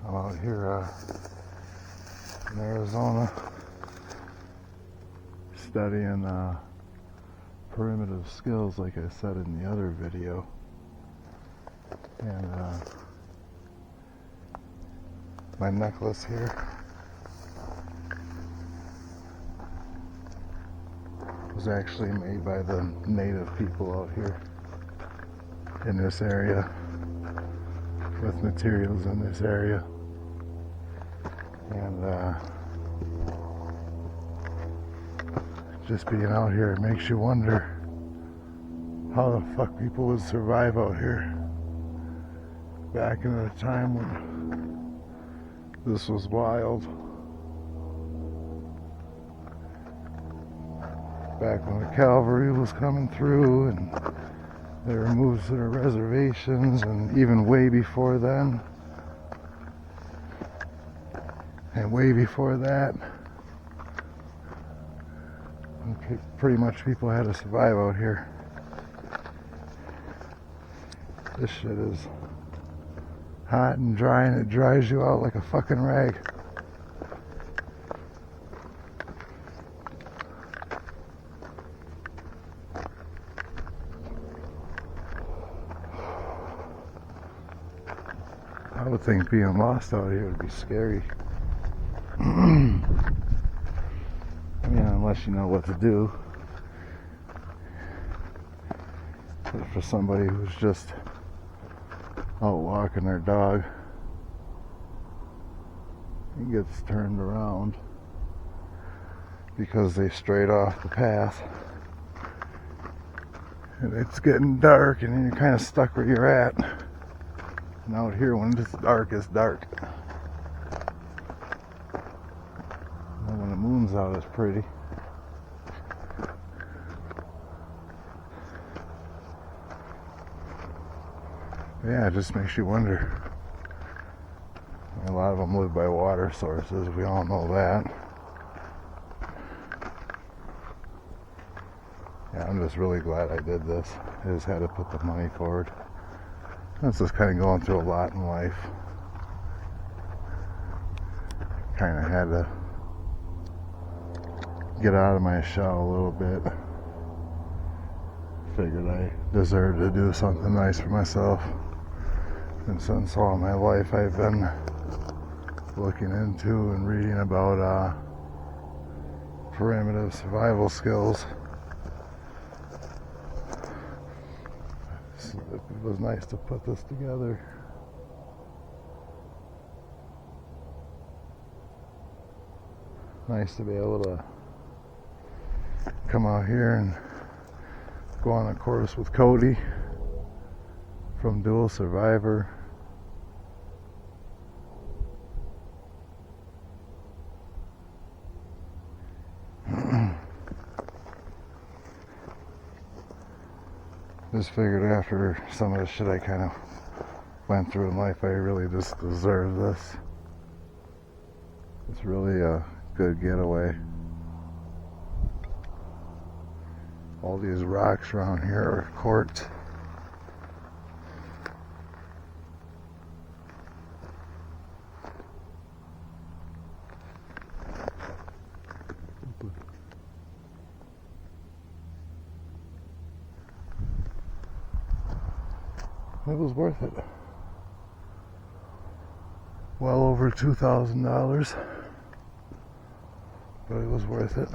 I'm out here in Arizona studying primitive skills, like I said in the other video. And my necklace here was actually made by the native people out here in this area, with materials in this area. And just being out here, it makes you wonder how the fuck people would survive out here back in the time when this was wild. Back when the cavalry was coming through and they were moved to the reservations, and even way before then. And way before that, pretty much people had to survive out here. This shit is hot and dry, and it dries you out like a fucking rag. I would think being lost out here would be scary. I mean, unless you know what to do. But for somebody who's just out walking their dog and gets turned around because they strayed off the path, and it's getting dark, and then you're kind of stuck where you're at. And out here, when it's dark, it's dark. And when the moon's out, it's pretty. Yeah, it just makes you wonder. A lot of them live by water sources, we all know that. Yeah, I'm just really glad I did this. I just had to put the money forward. That's just kind of going through a lot in life. Kind of had to get out of my shell a little bit. Figured I deserved to do something nice for myself. And since all my life I've been looking into and reading about primitive survival skills, so it was nice to put this together. Nice to be able to come out here and go on a course with Cody from Dual Survivor. Just figured after some of the shit I kind of went through in life, I really just deserve this. It's really a good getaway. All these rocks around here are quartz. It was worth it. Well over $2,000, but it was worth it.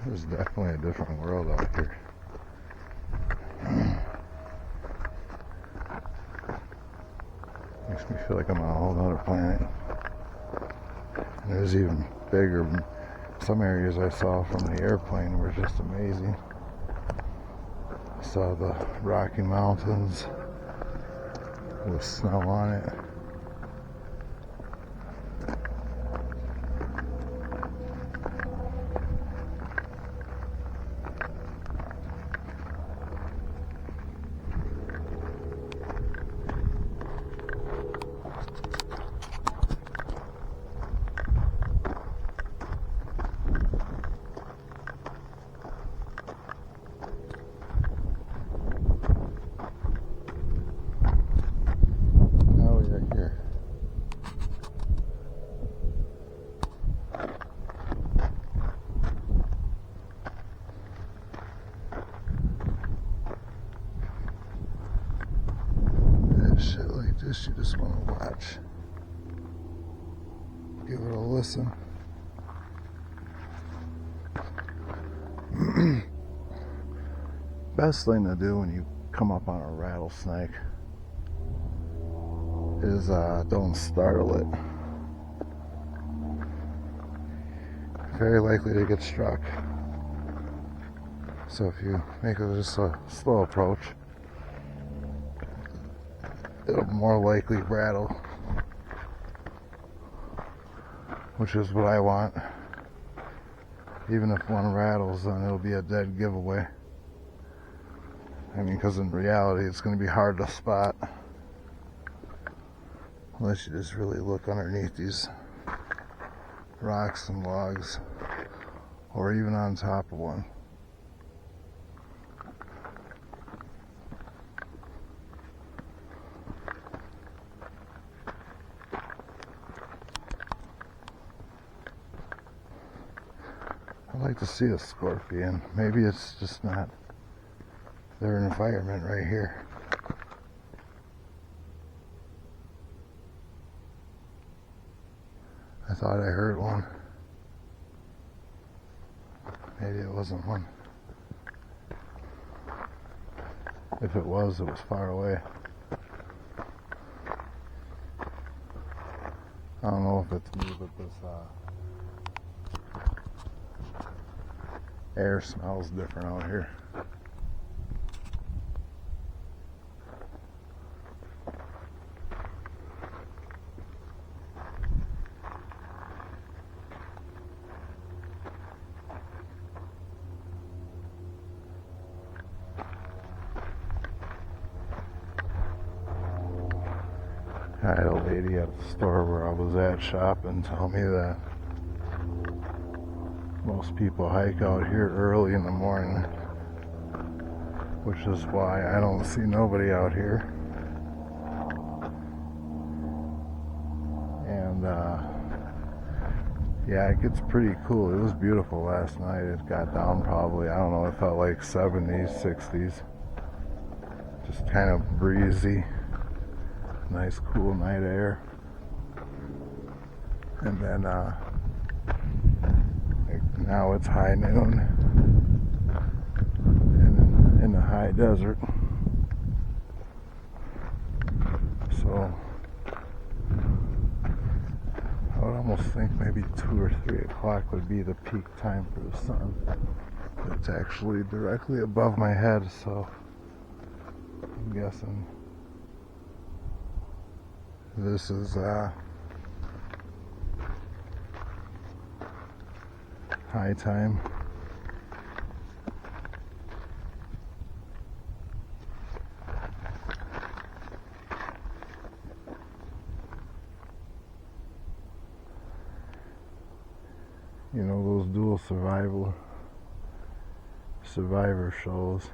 There's definitely a different world out here. Makes me feel like I'm on a whole other planet. And there's even bigger Some areas I saw from the airplane were just amazing. I saw the Rocky Mountains with snow on it. Shit like this you just want to watch. Give it a listen. Best thing to do when you come up on a rattlesnake is don't startle it. Very likely to get struck. So if you make it just a slow approach, it'll more likely rattle, which is what I want. Even if one rattles, then it'll be a dead giveaway. I mean, because in reality, it's going to be hard to spot unless you just really look underneath these rocks and logs, or even on top of one. I'd like to see a scorpion. Maybe it's just not their environment right here. I thought I heard one. Maybe it wasn't one. If it was far away. I don't know if it's me, but this air smells different out here. I had a lady at the store where I was at shopping tell me that most people hike out here early in the morning, which is why I don't see nobody out here. And yeah, it gets pretty cool. It was beautiful last night. It got down probably, I don't know, it felt like 70s, 60s. Just kind of breezy. Nice cool night air. And then now it's high noon and in the high desert. So I would almost think maybe 2 or 3 o'clock would be the peak time for the sun. It's actually directly above my head, so I'm guessing this is high time. You know, those dual survivor shows,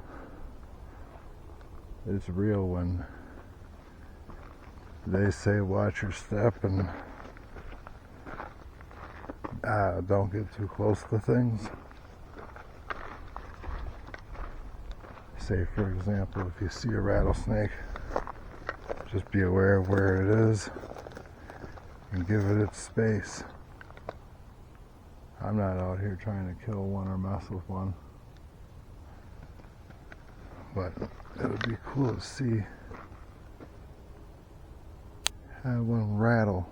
it's real when they say watch your step and don't get too close to things. Say, for example, if you see a rattlesnake, just be aware of where it is and give it its space. I'm not out here trying to kill one or mess with one, but it would be cool to see have one rattle.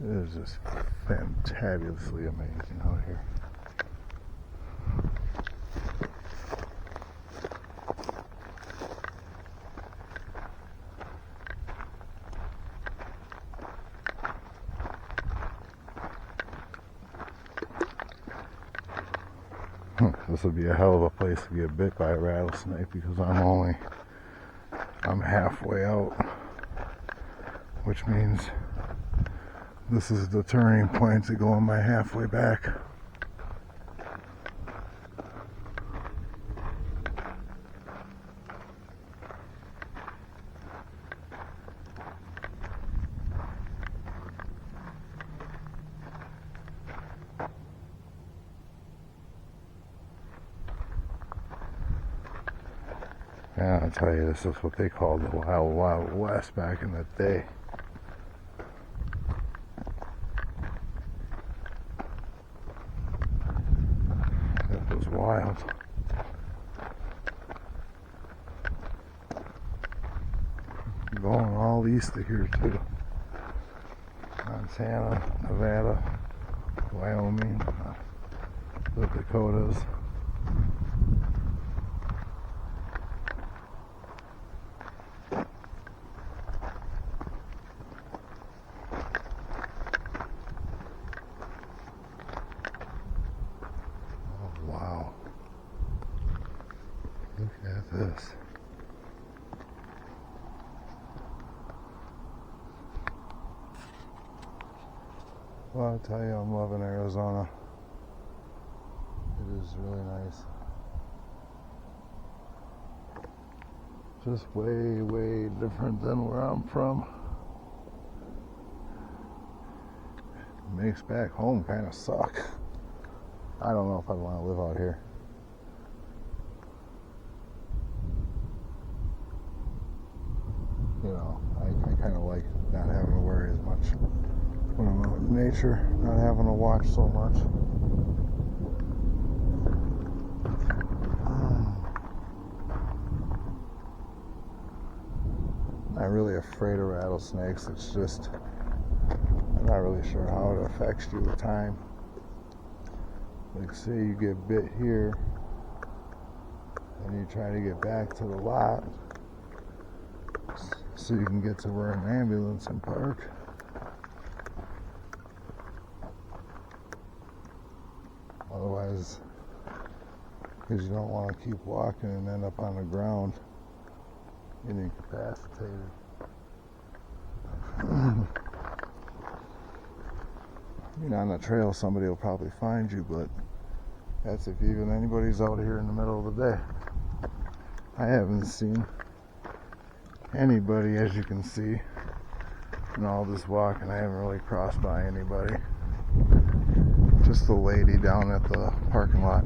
It is just fantabulously amazing out here. This would be a hell of a place to get bit by a rattlesnake because I'm halfway out, which means this is the turning point to go on my halfway back. Yeah, I'll tell you, this is what they called the Wild Wild West back in the day. It was wild. Going all east of here too. Montana, Nevada, Wyoming, the Dakotas. Wow. Look at this. Well, I'll tell you, I'm loving Arizona. It is really nice. Just way, way different than where I'm from. It makes back home kind of suck. I don't know if I want to live out here. You know, I kind of like not having to worry as much when I'm out in nature, not having to watch so much. I'm not really afraid of rattlesnakes. It's just, I'm not really sure how it affects you with time. Like, say you get bit here and you try to get back to the lot so you can get to where an ambulance can park. Otherwise, because you don't want to keep walking and end up on the ground getting incapacitated. I mean, on the trail somebody will probably find you, but that's if even anybody's out here in the middle of the day. I haven't seen anybody, as you can see, in all this walking. I haven't really crossed by anybody. Just the lady down at the parking lot.